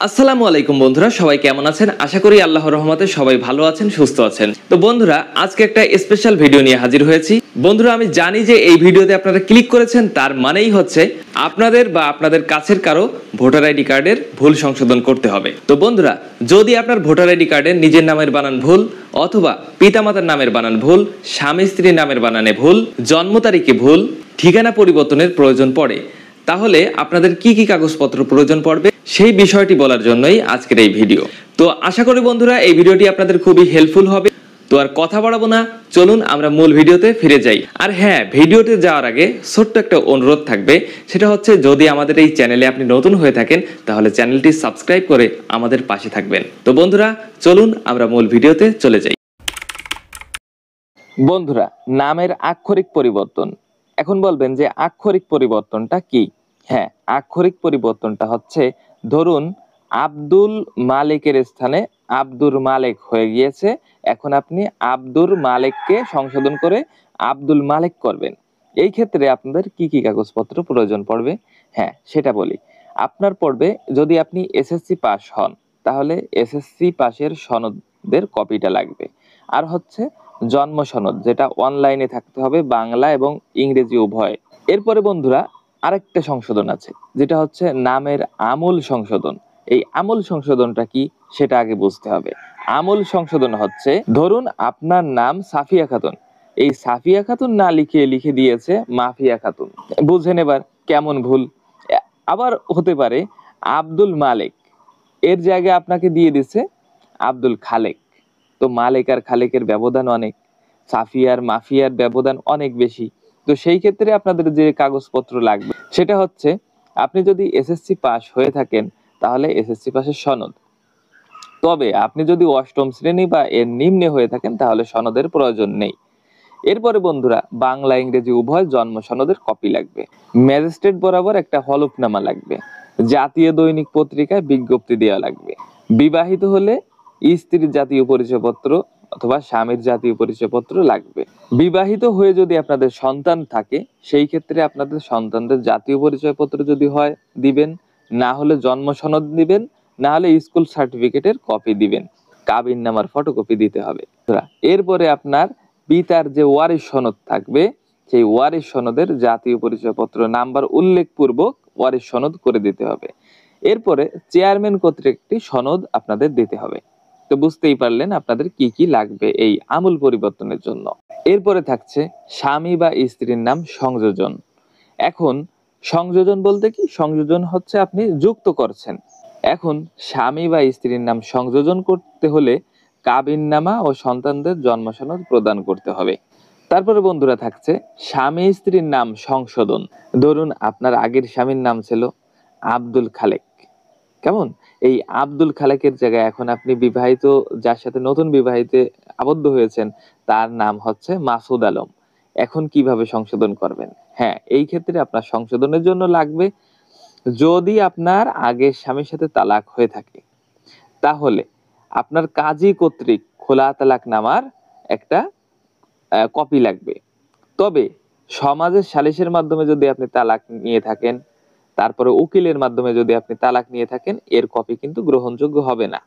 আসসালামু আলাইকুম বন্ধুরা, সবাই কেমন আছেন? আশা করি আল্লাহর রহমতে সবাই ভালো আছেন, সুস্থ আছেন। তো বন্ধুরা, আজকে একটা স্পেশাল ভিডিও নিয়ে হাজির হয়েছি। বন্ধুরা, আমি জানি যে এই ভিডিওতে আপনারা ক্লিক করেছেন, তার মানেই হচ্ছে আপনাদের বা আপনাদের কাছের কারো ভোটার আইডি কার্ডের ভুল সংশোধন করতে হবে। তো বন্ধুরা, যদি আপনার ভোটার আইডি কার্ডের নিজের নামের বানান ভুল, অথবা পিতামাতার নামের বানান ভুল, স্বামী স্ত্রীর নামের বানানে ভুল, জন্ম তারিখে ভুল, ঠিকানা পরিবর্তনের প্রয়োজন পড়ে, তাহলে আপনাদের কি কি কাগজপত্র প্রয়োজন পড়বে সেই বিষয়টি বলার জন্যই আজকের এই ভিডিও। তো আশা করি বন্ধুরা এই ভিডিওটি আপনাদের খুবই হেল্পফুল হবে। তো আর কথা বাড়াবো না, চলুন আমরা মূল ভিডিওতে ফিরে যাই। আর হ্যাঁ, ভিডিওতে যাওয়ার আগে ছোট্ট একটা অনুরোধ থাকবে, সেটা হচ্ছে যদি আমাদের এই চ্যানেলে আপনি নতুন হয়ে থাকেন তাহলে চ্যানেলটি সাবস্ক্রাইব করে আমাদের পাশে থাকবেন। তো বন্ধুরা, চলুন আমরা মূল ভিডিওতে চলে যাই। বন্ধুরা, নামের আক্ষরিক পরিবর্তন। এখন বলবেন যে আক্ষরিক পরিবর্তনটা কি? হ্যাঁ, আক্ষরিক পরিবর্তনটা হচ্ছে, ধরুন আব্দুল মালিকের স্থানে আব্দুর মালিক হয়ে গিয়েছে, এখন আপনি আব্দুর মালিককে সংশোধন করে আব্দুল মালিক করবেন। এই ক্ষেত্রে আপনাদের কি কি কাগজপত্র প্রয়োজন পড়বে? হ্যাঁ, সেটা বলি। আপনার পড়বে, যদি আপনি এসএসসি পাস হন তাহলে এসএসসি পাশের সনদের কপিটা লাগবে। আর হচ্ছে জন্ম সনদ, যেটা অনলাইনে থাকতে হবে, বাংলা এবং ইংরেজি উভয়। এরপরে বন্ধুরা, আরেকটা সংশোধন আছে, যেটা হচ্ছে নামের আমূল সংশোধন। এই আমূল সংশোধনটা কি সেটা আগে বুঝতে হবে। আমূল সংশোধন হচ্ছে, ধরুন আপনার নাম সাফিয়া খাতুন, এই সাফিয়া খাতুন না লিখে দিয়েছে মাফিয়া খাতুন। বুঝেন এবার কেমন ভুল? আবার হতে পারে আব্দুল মালিক, এর জায়গায় আপনাকে দিয়ে দিছে আব্দুল খালেক। তো মালিক আর খালেকের ব্যবধান অনেক, সাফিয়ার মাফিয়ার ব্যবধান অনেক বেশি। তো সেই ক্ষেত্রে আপনাদের যে কাগজপত্র লাগবে সেটা হচ্ছে, আপনি যদি এসএসসি পাস হয়ে থাকেন তাহলে এসএসসি পাসের সনদ। তবে আপনি যদি অষ্টম শ্রেণী বা এর নিম্নে হয়ে থাকেন তাহলে সনদের প্রয়োজন নেই। এরপরে বন্ধুরা, বাংলা ইংরেজি উভয় জন্ম সনদের কপি লাগবে। ম্যাজিস্ট্রেট বরাবর একটা হলফনামা লাগবে। জাতীয় দৈনিক পত্রিকায় বিজ্ঞপ্তি দেওয়া লাগবে। বিবাহিত হলে স্ত্রীর জাতীয় পরিচয়পত্র অথবা স্বামীর জাতীয় পরিচয়পত্র লাগবে। বিবাহিত হয়ে যদি আপনাদের সন্তান থাকে সেই ক্ষেত্রে আপনাদের সন্তানদের জাতীয় পরিচয়পত্র যদি হয় দিবেন, না হলে জন্ম সনদ দিবেন, না হলে স্কুল সার্টিফিকেটের কপি দিবেন। কাবিননামার ফটোকপি দিতে হবে। এরপরে আপনার পিতার যে ওয়ারিশ সনদ থাকবে সেই ওয়ারিশ সনদের জাতীয় পরিচয়পত্র নাম্বার উল্লেখপূর্বক ওয়ারিশ সনদ করে দিতে হবে। এরপরে চেয়ারম্যান কর্তৃক একটি সনদ আপনাদের দিতে হবে। তো বুঝতেই পারলেন আপনাদের কি কি লাগবে এই আমূল পরিবর্তনের জন্য। এরপরে থাকছে স্বামী বা স্ত্রীর নাম সংযোজন। এখন সংযোজন বলতে কি? সংযোজন হচ্ছে আপনি যুক্ত করছেন। এখন স্বামী বা স্ত্রীর নাম সংযোজন করতে হলে কাবিননামা ও সন্তানদের জন্ম সনদ প্রদান করতে হবে। তারপরে বন্ধুরা থাকছে স্বামী স্ত্রীর নাম সংশোধন। ধরুন আপনার আগের স্বামীর নাম ছিল আব্দুল খালেক, কেমন? এই আব্দুল খালেকের জায়গায় এখন আপনি বিবাহিত, যার সাথে নতুন বিবাহিতে আবদ্ধ হয়েছেন, তার নাম হচ্ছে মাসুদ আলম। এখন কিভাবে সংশোধন করবেন? হ্যাঁ, এই ক্ষেত্রে আপনার সংশোধনের জন্য লাগবে, যদি আপনার আগের স্বামীর সাথে তালাক হয়ে থাকে তাহলে আপনার কাজী কর্তৃক খোলা তালাকনামার একটা কপি লাগবে। তবে সমাজের সালিশের মাধ্যমে যদি আপনি তালাক নিয়ে থাকেন, তারপরে উকিলের মাধ্যমে যদি আপনি তালাক নিয়ে থাকেন, এর কপি কিন্তু গ্রহণযোগ্য হবে না।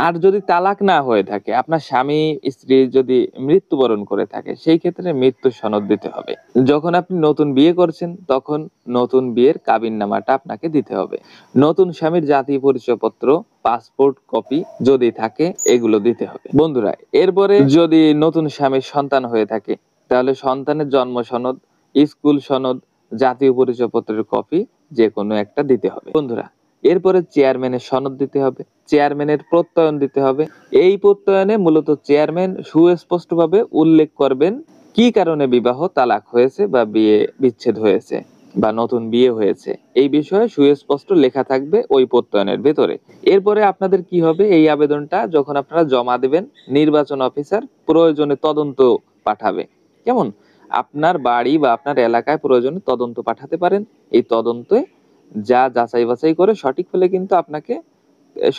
আর যদি তালাক না হয়ে থাকে, আপনার স্বামী স্ত্রী যদি মৃত্যুবরণ করে থাকে, সেই ক্ষেত্রে মৃত্যু সনদ দিতে হবে। যখন আপনি নতুন বিয়ে করছেন তখন নতুন বিয়ের কাবিননামাটা আপনাকে দিতে হবে। নতুন স্বামীর জাতীয় পরিচয়পত্র, পাসপোর্ট কপি যদি থাকে, এগুলো দিতে হবে বন্ধুরা। এরপরে যদি নতুন স্বামীর সন্তান হয়ে থাকে তাহলে সন্তানের জন্ম সনদ, স্কুল সনদ, জাতীয় পরিচয়পত্রের কপি যে কোনো একটা দিতে হবে বন্ধুরা। এরপরে চেয়ারম্যানের সনদ দিতে হবে, চেয়ারম্যানের প্রত্যয়ন দিতে হবে। এই প্রত্যয়নে মূলত চেয়ারম্যান সুস্পষ্টভাবে উল্লেখ করবেন কি কারণে বিবাহ তালাক হয়েছে বা বিয়ে বিচ্ছেদ হয়েছে বা নতুন বিয়ে হয়েছে, এই বিষয়ে সুস্পষ্ট লেখা থাকবে ওই প্রত্যয়নের ভেতরে। এরপরে আপনাদের কি হবে, এই আবেদনটা যখন আপনারা জমা দেবেন, নির্বাচন অফিসার প্রয়োজনে তদন্ত পাঠাবে। কেমন? আপনার বাড়ি বা আপনার এলাকায় প্রয়োজনে তদন্ত পাঠাতে পারেন। এই তদন্তে যা যাচাই বাছাই করে সঠিক হলে কিন্তু আপনাকে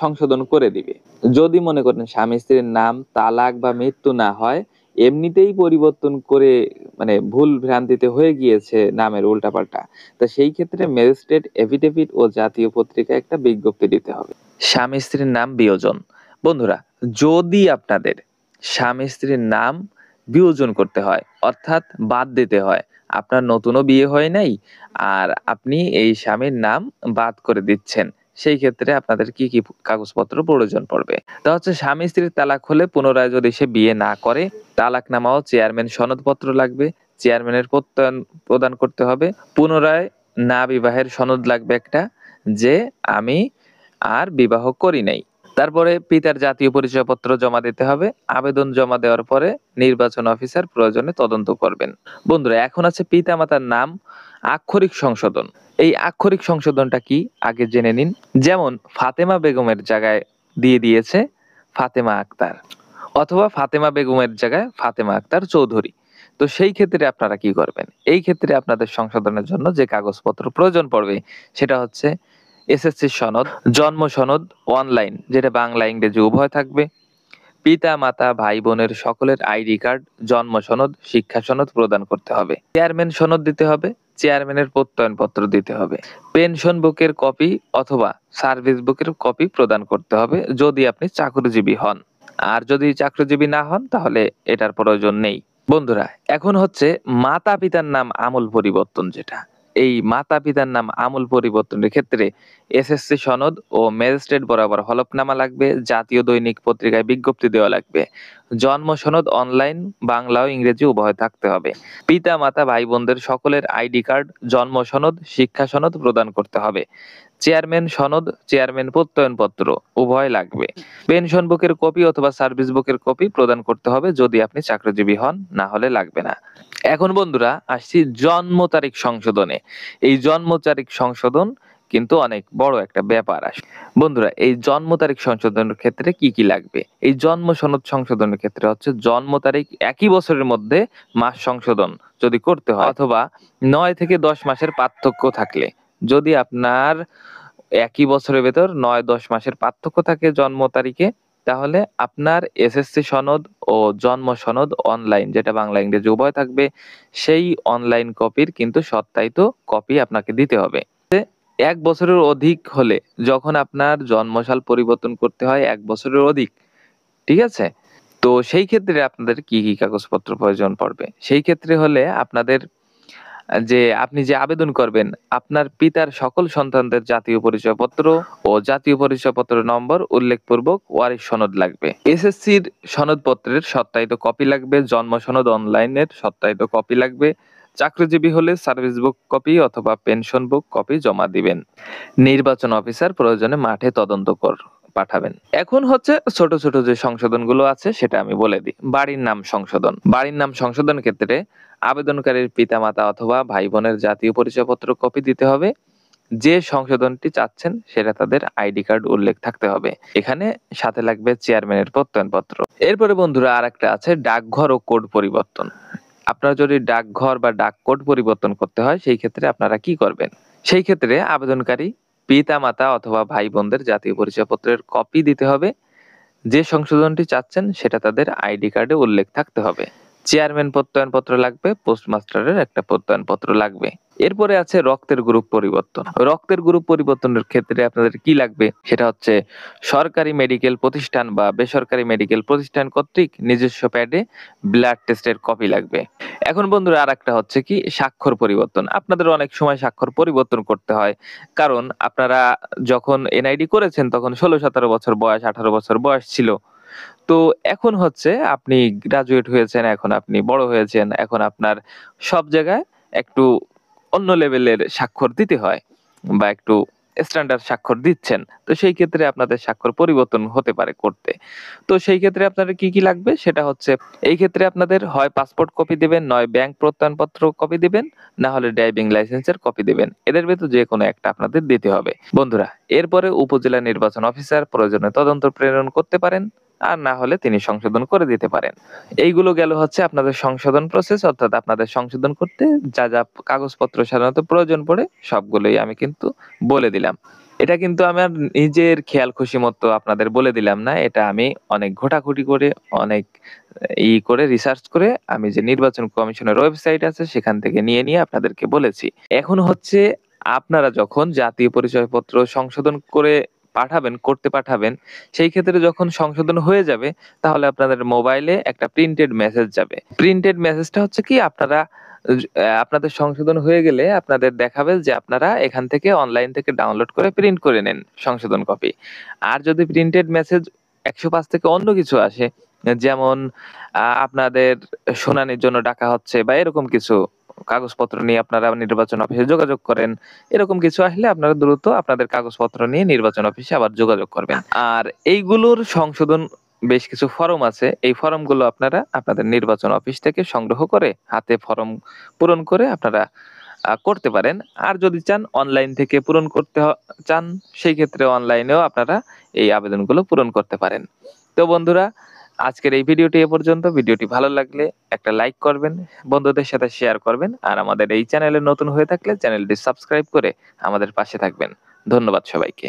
সংশোধন করে দিবে। যদি মনে করেন স্বামী স্ত্রীর নাম তালাক বা মৃত্যু না হয়, এমনিতেই পরিবর্তন করে মানে ভুল ভ্রান্তিতে হয়ে গিয়েছে নামের উল্টাপাল্টা, তা সেই ক্ষেত্রে ম্যাজিস্ট্রেট এফিডেভিট ও জাতীয় পত্রিকায় একটা বিজ্ঞপ্তি দিতে হবে। স্বামী স্ত্রীর নাম বিয়োজন। বন্ধুরা, যদি আপনাদের স্বামী স্ত্রীর নাম বিয়োজন করতে হয় অর্থাৎ বাদ দিতে হয়, আপনার নতুনও বিয়ে হয় নাই আর আপনি এই স্বামীর নাম বাদ করে দিচ্ছেন, সেই ক্ষেত্রে আপনাদের কি কি কাগজপত্র প্রয়োজন পড়বে? তা হচ্ছে স্বামী স্ত্রীর তালাক হলে পুনরায় যদি সে বিয়ে না করে, তালাকনামা ও চেয়ারম্যান সনদপত্র লাগবে, চেয়ারম্যানের প্রত্যয়ন প্রদান করতে হবে। পুনরায় না বিবাহের সনদ লাগবে একটা, যে আমি আর বিবাহ করি নাই। তারপরে পিতার জাতীয় পরিচয়পত্র জমা দিতে হবে। আবেদন জমা দেওয়ার পরে নির্বাচন অফিসার প্রয়োজনে তদন্ত করবেন। বন্ধুরা, এখন আছে পিতামাতার নাম আক্ষরিক সংশোধন। এই আক্ষরিক সংশোধনটা কি আগে জেনে নিন। যেমন ফাতেমা বেগমের জায়গায় দিয়ে দিয়েছে ফাতেমা আক্তার, অথবা ফাতেমা বেগমের জায়গায় ফাতেমা আক্তার চৌধুরী। তো সেই ক্ষেত্রে আপনারা কি করবেন? এই ক্ষেত্রে আপনাদের সংশোধনের জন্য যে কাগজপত্র প্রয়োজন পড়বে সেটা হচ্ছে এসএসসি সনদ, জন্ম সনদ অনলাইন, যেটা বাংলা ইংরেজি উভয় থাকবে, পিতা মাতা ভাই বোনের সকলের আইডি কার্ড, জন্ম সনদ, শিক্ষা সনদ প্রদান করতে হবে। চেয়ারম্যান সনদ দিতে হবে, চেয়ারম্যানের প্রত্যয়নপত্র দিতে হবে। পেনশন বুকের কপি অথবা সার্ভিস বুকের কপি প্রদান করতে হবে যদি আপনি চাকরিজীবী হন। আর যদি চাকরিজীবী না হন তাহলে এটার প্রয়োজন নেই। বন্ধুরা, এখন হচ্ছে মাতা পিতার নাম আমূল পরিবর্তন। যেটা এই মাতা পিতার নাম আমূল পরিবর্তনের ক্ষেত্রে এসএসসি সনদ ও ম্যাজিস্ট্রেট বরাবর হলফনামা লাগবে, জাতীয় দৈনিক পত্রিকায় বিজ্ঞপ্তি দেওয়া লাগবে। জন্ম সনদ অনলাইন বাংলা ও ইংরেজি উভয় থাকতে হবে। পিতা মাতা ভাই বোনদের সকলের আইডি কার্ড, জন্ম সনদ, শিক্ষা সনদ প্রদান করতে হবে। চেয়ারম্যান সনদ, চেয়ারম্যান প্রত্যয়নপত্র উভয় লাগবে। পেনশন বুকের কপি অথবা সার্ভিস বুকের কপি প্রদান করতে হবে যদি আপনি চাকরিজীবী হন, না হলে লাগবে না। এখন বন্ধুরা আসছি জন্ম তারিখ সংশোধনে। এই জন্ম তারিখ সংশোধন কিন্তু অনেক বড় একটা ব্যাপার আসে। বন্ধুরা, এই জন্ম তারিখ সংশোধনের ক্ষেত্রে কি কি লাগবে? এই জন্ম সনদ সংশোধনের ক্ষেত্রে হচ্ছে জন্ম তারিখ একই বছরের মধ্যে মাস সংশোধন যদি করতে হয়, অথবা 9 থেকে 10 মাসের পার্থক্য থাকলে। যদি আপনার একই বছরের ভেতর 9-10 মাসের পার্থক্য থাকে জন্ম তারিখে, তাহলে আপনার এসএসসি সনদ ও জন্ম সনদ অনলাইন, যেটা বাংলা ইংরেজি উভয় থাকবে, সেই অনলাইন কপির কিন্তু সত্যায়িত কপি আপনাকে দিতে হবে। 1 বছরের অধিক হলে, যখন আপনার জন্মসাল পরিবর্তন করতে হয় 1 বছরের অধিক, ঠিক আছে? তো সেই ক্ষেত্রে আপনাদের কি কি কাগজপত্র প্রয়োজন পড়বে? সেই ক্ষেত্রে হলে আপনাদের যে আপনি যে আবেদন করবেন, আপনার পিতার সকল সন্তানদের জাতীয় পরিচয়পত্র ও জাতীয় পরিচয়পত্র নম্বর উল্লেখপূর্বক ওয়ারিশ সনদ লাগবে। এসএসসির সনদপত্রের সত্যায়িত কপি লাগবে, জন্ম সনদ অনলাইনের সত্যায়িত কপি লাগবে। চাকরিজীবী হলে সার্ভিস বুক কপি অথবা পেনশন বুক কপি জমা দিবেন। নির্বাচন অফিসার প্রয়োজনে মাঠে তদন্ত পাঠাবেন। এখন হচ্ছে ছোট ছোট যে সংশোধনগুলো আছে সেটা আমি বলে দিই। বাড়ির নাম সংশোধন। বাড়ির নাম সংশোধন ক্ষেত্রে আবেদনকারীর পিতামাতা অথবা ভাই বোনের জাতীয় পরিচয়পত্র কপি দিতে হবে। যে সংশোধনটি চাচ্ছেন সেটা তাদের আইডি কার্ড উল্লেখ থাকতে হবে। এখানে সাথে লাগবে চেয়ারম্যানের প্রত্যয়নপত্র। এরপরে বন্ধুরা আরেকটা আছে ডাকঘর ও কোড পরিবর্তন। আপনারা যদি ডাকঘর বা ডাক কোড পরিবর্তন করতে হয় সেই ক্ষেত্রে আপনারা কি করবেন? সেই ক্ষেত্রে আবেদনকারী পিতা মাতা অথবা ভাই বোনদের জাতীয় পরিচয়পত্রের কপি দিতে হবে। যে সংশোধনটি চাচ্ছেন সেটা তাদের আইডি কার্ডে উল্লেখ থাকতে হবে। চেয়ারম্যান প্রত্যয়নপত্র লাগবে, পোস্টমাস্টারের একটা প্রত্যয়নপত্র লাগবে। এরপরে আছে রক্তের গ্রুপ পরিবর্তন। রক্তের গ্রুপ পরিবর্তনের ক্ষেত্রে আপনাদের কি লাগবে? সেটা হচ্ছে সরকারি মেডিকেল প্রতিষ্ঠান বা বেসরকারি মেডিকেল প্রতিষ্ঠান কর্তৃক নিজস্ব প্যাডে ব্লাড টেস্টের কপি লাগবে। এখন বন্ধুরা আরেকটা হচ্ছে কি স্বাক্ষর পরিবর্তন। আপনাদের অনেক সময় স্বাক্ষর পরিবর্তন করতে হয়, কারণ আপনারা যখন এনআইডি করেছেন তখন 16-17 বছর বয়স, 18 বছর বয়স ছিল। তো এখন হচ্ছে আপনি গ্রাজুয়েট হয়েছেন, এখন আপনি বড় হয়েছেন, এখন আপনার সব জায়গায় একটু অন্য লেভেলের স্বাক্ষর দিতে হয় বা একটু স্ট্যান্ডার্ড স্বাক্ষর দিচ্ছেন। তো সেই ক্ষেত্রে আপনাদের স্বাক্ষর পরিবর্তন হতে পারে করতে। তো সেই ক্ষেত্রে আপনাদের কি কি লাগবে? সেটা হচ্ছে এই ক্ষেত্রে আপনাদের হয় পাসপোর্ট কপি দিবেন, নয় ব্যাংক প্রত্যয়নপত্র কপি দিবেন, না হলে ড্রাইভিং লাইসেন্সের কপি দিবেন। এদের ভিতর যে কোনো একটা আপনাদের দিতে হবে। বন্ধুরা, এরপরে উপজেলা নির্বাচন অফিসার প্রয়োজনে তদন্ত প্রেরণ করতে পারেন, আর না হলে তিনি সংশোধন করে দিতে পারেন। এইগুলো গেল হচ্ছে আপনাদের সংশোধন প্রসেস, অর্থাৎ আপনাদের সংশোধন করতে যা যা কাগজপত্র সাধারণত প্রয়োজন পড়ে সবগুলোই আমি কিন্তু বলে দিলাম। এটা কিন্তু আমার নিজের খেয়াল খুশি মতো আপনাদের বলে দিলাম না। এটা আমি অনেক ঘোটাঘুটি করে, অনেক করে রিসার্চ করে আমি যে নির্বাচন কমিশনের ওয়েবসাইট আছে সেখান থেকে নিয়ে আপনাদেরকে বলেছি। এখন হচ্ছে আপনারা যখন জাতীয় পরিচয়পত্র সংশোধন করে করতে পাঠাবেন, সেই ক্ষেত্রে যখন সংশোধন হয়ে যাবে তাহলে আপনাদের মোবাইলে একটা প্রিন্টেড মেসেজ যাবে। প্রিন্টেড মেসেজটা হচ্ছে কি আপনাদের সংশোধন হয়ে গেলে আপনাদের দেখাবে যে আপনারা এখান থেকে অনলাইন থেকে ডাউনলোড করে প্রিন্ট করে নেন সংশোধন কপি। আর যদি প্রিন্টেড মেসেজ 105 থেকে অন্য কিছু আসে, যেমন আপনাদের শুনানির জন্য ডাকা হচ্ছে বা এরকম কিছু কাগজপত্র নিয়ে আপনারা নির্বাচন অফিসে যোগাযোগ করেন, এরকম কিছু আসলে আপনারা দ্রুত আপনাদের কাগজপত্র নিয়ে নির্বাচন অফিসে আবার যোগাযোগ করবেন। আর এইগুলোর সংশোধন বেশ কিছু ফরম আছে, এই ফরমগুলো আপনারা আপনাদের নির্বাচন অফিস থেকে সংগ্রহ করে হাতে ফরম পূরণ করে আপনারা করতে পারেন। আর যদি চান অনলাইন থেকে পূরণ করতে চান, সেই ক্ষেত্রে অনলাইনেও আপনারা এই আবেদনগুলো পূরণ করতে পারেন। তো বন্ধুরা, আজকের এই ভিডিওটি এ পর্যন্ত। ভিডিওটি ভালো লাগলে একটা লাইক করবেন, বন্ধুদের সাথে শেয়ার করবেন, আর আমাদের এই চ্যানেলে নতুন হয়ে থাকলে চ্যানেলটি সাবস্ক্রাইব করে আমাদের পাশে থাকবেন। ধন্যবাদ সবাইকে।